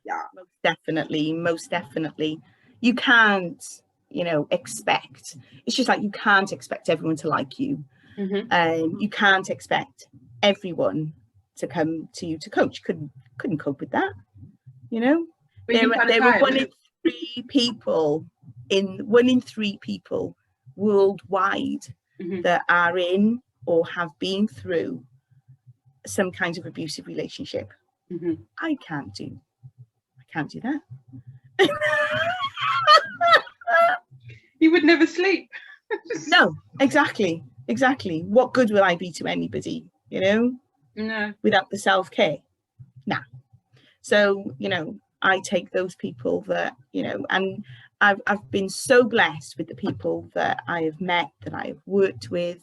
Speaker 1: Yeah.
Speaker 2: Most definitely. You can't, you know, expect. It's just like, you can't expect everyone to like you. You can't expect everyone to come to you to coach. Couldn't cope with that. You know, there are one in three people worldwide that are in or have been through some kind of abusive relationship. I can't do that.
Speaker 1: You would never sleep.
Speaker 2: No, exactly. What good will I be to anybody, you know?
Speaker 1: No.
Speaker 2: Without the self-care. Nah. So, you know, I take those people that, you know, and I've been so blessed with the people that I have met, that I have worked with,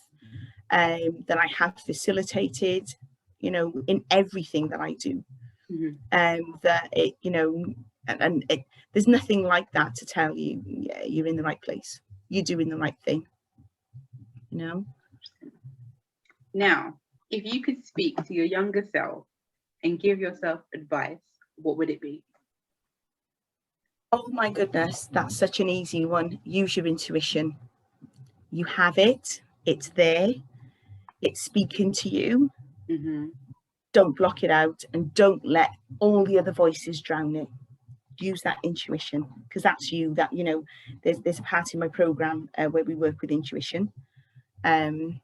Speaker 2: that I have facilitated, you know, in everything that I do. That it, you know, and there's nothing like that to tell you, yeah, you're in the right place, you're doing the right thing. you know.
Speaker 1: Now, if you could speak to your younger self and give yourself advice, what would it be?
Speaker 2: Oh my goodness, that's such an easy one. Use your intuition. You have it. It's there. It's speaking to you.
Speaker 1: Mm-hmm.
Speaker 2: Don't block it out, and don't let all the other voices drown it. Use that intuition, because that's you. That, you know, there's a part in my program where we work with intuition, and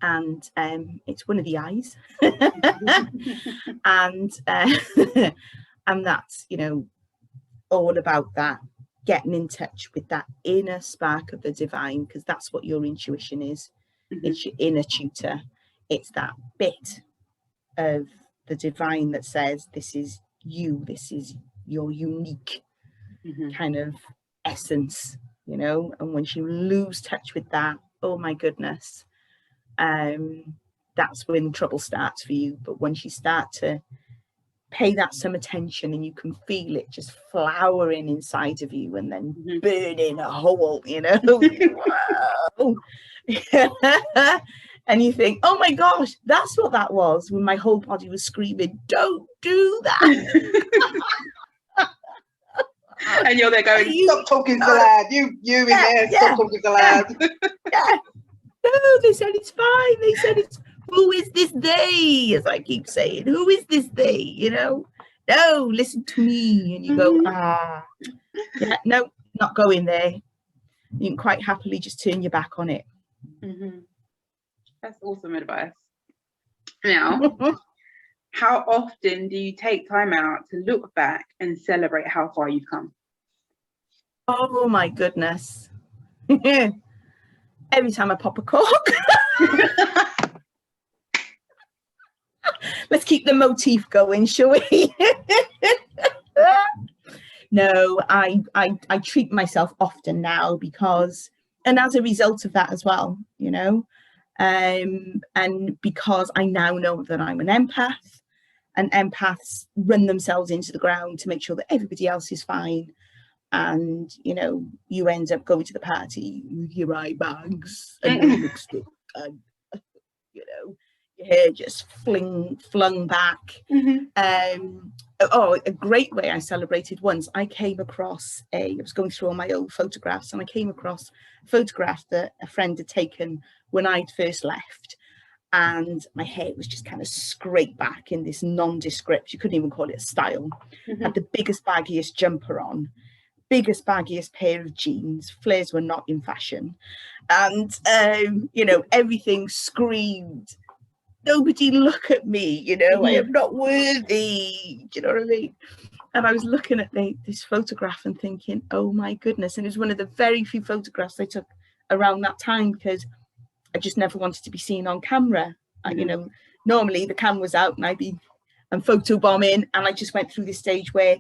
Speaker 2: it's one of the eyes, and and that's, you know, all about that, getting in touch with that inner spark of the divine, because that's what your intuition is.
Speaker 1: Mm-hmm.
Speaker 2: It's your inner tutor. It's that bit of the divine that says, this is you, this is your unique
Speaker 1: Mm-hmm.
Speaker 2: kind of essence, you know. And once you lose touch with that, oh my goodness, that's when trouble starts for you. But once you start to pay that some attention, and you can feel it just flowering inside of you, and then
Speaker 1: Mm-hmm.
Speaker 2: burning a hole, you know. Wow. And you think, oh my gosh, that's what that was, when my whole body was screaming, don't do that.
Speaker 1: And you're there going, stop talking so loud. You in there, stop talking so loud.
Speaker 2: Yeah. No, they said it's fine. They said it's, who is this they? As I keep saying, who is this they? You know, no, listen to me. And you go, yeah, no, not going there. You can quite happily just turn your back on it.
Speaker 1: Mm-hmm. That's awesome advice. Now, how often do you take time out to look back and celebrate how far you've come?
Speaker 2: Oh my goodness. Every time I pop a cork. Let's keep the motif going, shall we? No, I treat myself often now, because, and as a result of that as well, you know, and because I now know that I'm an empath, and empaths run themselves into the ground to make sure that everybody else is fine. And, you know, you end up going to the party with your eye bags and no lipstick, and, you know, your hair just flung back.
Speaker 1: Mm-hmm.
Speaker 2: A great way I celebrated once, I came across I was going through all my old photographs, and I came across a photograph that a friend had taken when I'd first left, and my hair was just kind of scraped back in this nondescript, you couldn't even call it a style.
Speaker 1: Mm-hmm.
Speaker 2: Had the biggest baggiest jumper on, biggest baggiest pair of jeans, flares were not in fashion, and you know, everything screamed, nobody look at me, you know,
Speaker 1: Mm-hmm.
Speaker 2: I am not worthy, do you know what I mean? And I was looking at this photograph and thinking, oh my goodness. And it was one of the very few photographs I took around that time, because I just never wanted to be seen on camera.
Speaker 1: Mm-hmm.
Speaker 2: You know, normally the camera was out and I'm photobombing, and I just went through this stage where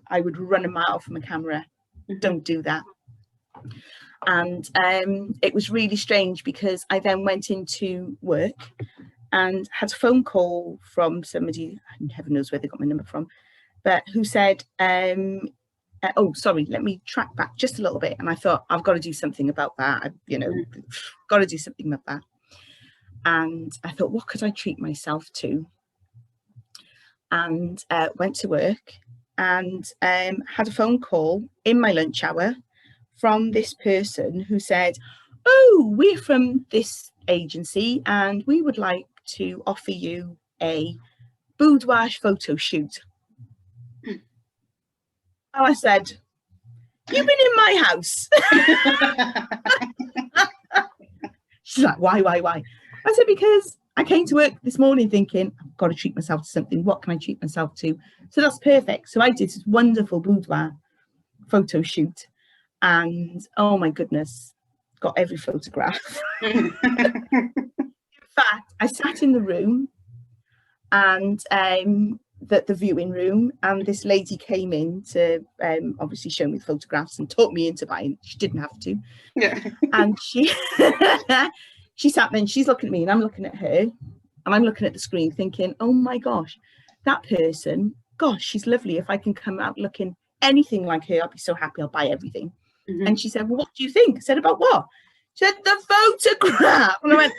Speaker 2: I would run a mile from a camera.
Speaker 1: Mm-hmm.
Speaker 2: Don't do that. And it was really strange, because I then went into work and had a phone call from somebody, heaven knows where they got my number from, but who said, oh, sorry, let me track back just a little bit. And I thought, I've got to do something about that. You know, got to do something about that. And I thought, what could I treat myself to? And went to work, and had a phone call in my lunch hour from this person who said, oh, we're from this agency, and we would like to offer you a boudoir photo shoot. And I said, you've been in my house. She's like, why? I said, because I came to work this morning thinking, I've got to treat myself to something. What can I treat myself to? So that's perfect. So I did this wonderful boudoir photo shoot, and oh my goodness, got every photograph. In fact, I sat in the room, and the viewing room, and this lady came in to obviously show me the photographs and talk me into buying. She didn't have to.
Speaker 1: Yeah.
Speaker 2: And she she sat there, and she's looking at me, and I'm looking at her, and I'm looking at the screen thinking, oh my gosh, that person, gosh, she's lovely. If I can come out looking anything like her, I'll be so happy. I'll buy everything. Mm-hmm. And she said, well, what do you think? I said, about what? She said, the photograph. And I went,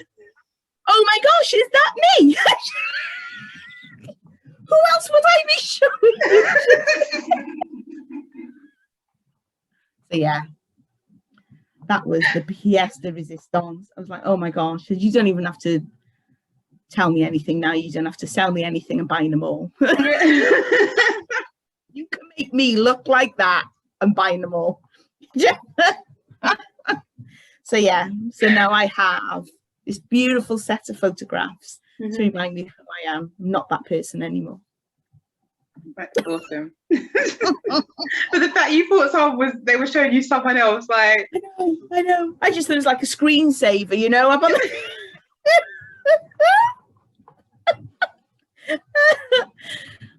Speaker 2: oh my gosh, is that me? Who else would I be showing you? So yeah, that was the pièce de résistance. I was like, oh my gosh, you don't even have to tell me anything now. You don't have to sell me anything and buy them all. You can make me look like that and buy them all. So yeah, so now I have this beautiful set of photographs to remind me who I am. I'm not that person anymore.
Speaker 1: That's awesome. But the fact you thought they were showing you someone else, like
Speaker 2: I know. I just thought it was like a screensaver, you know.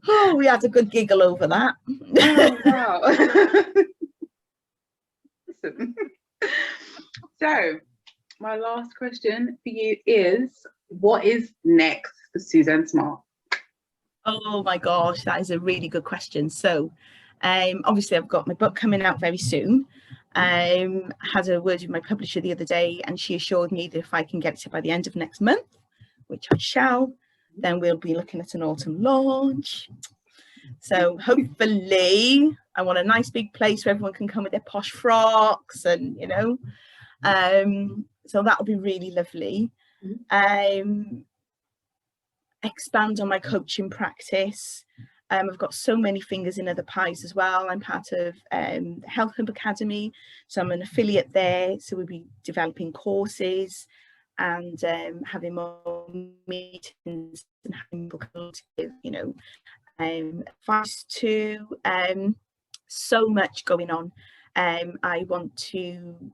Speaker 2: Oh, we had a good giggle over that.
Speaker 1: Oh, wow. Awesome. So, my last question for you is, what is next for Suzanne Smart?
Speaker 2: Oh my gosh, that is a really good question. So, obviously I've got my book coming out very soon. Had a word with my publisher the other day, and she assured me that if I can get it by the end of next month, which I shall, then we'll be looking at an autumn launch. So hopefully I want a nice big place where everyone can come with their posh frocks and, you know, so that'll be really lovely. Expand on my coaching practice. I've got so many fingers in other pies as well. I'm part of the Health Hub Academy, so I'm an affiliate there. So we'll be developing courses and having more meetings and having people come to, you know, advice to. So much going on. I want to,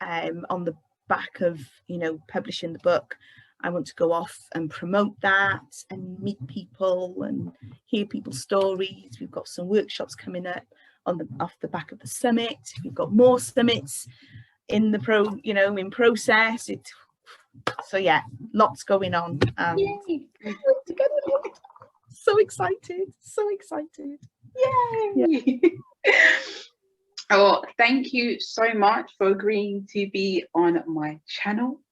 Speaker 2: on the back of, you know, publishing the book, I want to go off and promote that and meet people and hear people's stories. We've got some workshops coming up off the back of the summit. We've got more summits in in process. So yeah, lots going on.
Speaker 1: Yay.
Speaker 2: So excited.
Speaker 1: Yay. Yeah. Oh, thank you so much for agreeing to be on my channel.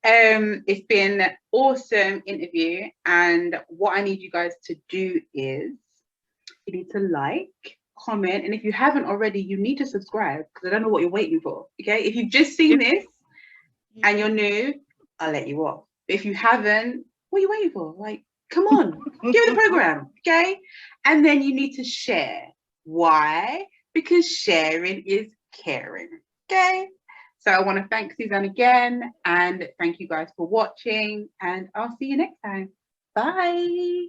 Speaker 1: It's been an awesome interview, and what I need you guys to do is you need to like, comment, and if you haven't already, you need to subscribe, because I don't know what you're waiting for. Okay, if you've just seen this and you're new, I'll let you off. But if you haven't, what are you waiting for? Like, come on, give it a program. Okay, and then you need to share. Why? Because sharing is caring. Okay. So I want to thank Suzanne again, and thank you guys for watching, and I'll see you next time. Bye.